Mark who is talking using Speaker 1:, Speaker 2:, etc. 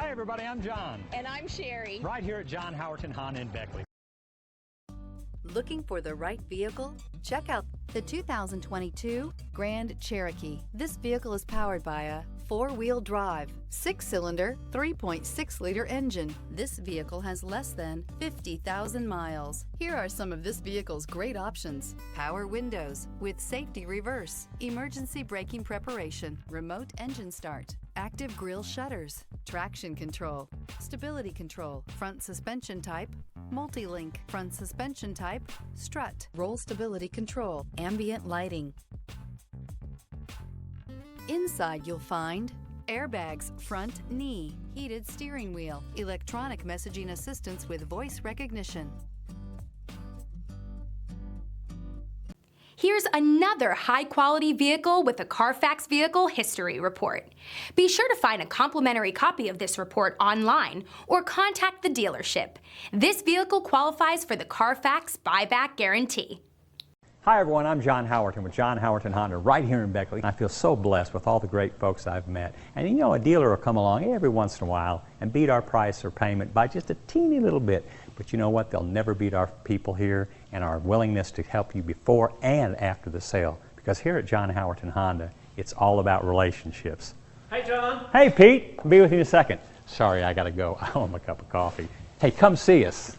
Speaker 1: Hi everybody, I'm John.
Speaker 2: And I'm Sherry.
Speaker 1: Right here at John Howerton Honda in Beckley.
Speaker 3: Looking for the right vehicle? Check out the 2022 Grand Cherokee. This vehicle is powered by a 4-wheel drive, 6-cylinder, 3.6-liter engine. This vehicle has less than 50,000 miles. Here are some of this vehicle's great options: power windows with safety reverse, emergency braking preparation, remote engine start, active grille shutters, traction control, stability control, front suspension type, multi-link, front suspension type, strut, roll stability control, ambient lighting. Inside you'll find airbags, front knee, heated steering wheel, electronic messaging assistance with voice recognition.
Speaker 4: Here's another high-quality vehicle with a Carfax Vehicle History Report. Be sure to find a complimentary copy of this report online or contact the dealership. This vehicle qualifies for the Carfax Buyback Guarantee.
Speaker 1: Hi everyone, I'm John Howerton with John Howerton Honda right here in Beckley. I feel so blessed with all the great folks I've met. And you know, a dealer will come along every once in a while and beat our price or payment by just a teeny little bit. But you know what? They'll never beat our people here and our willingness to help you before and after the sale. Because here at John Howerton Honda, it's all about relationships.
Speaker 5: Hey John.
Speaker 1: Hey Pete, I'll be with you in a second. Sorry, I gotta go. I owe him a cup of coffee. Hey, come see us.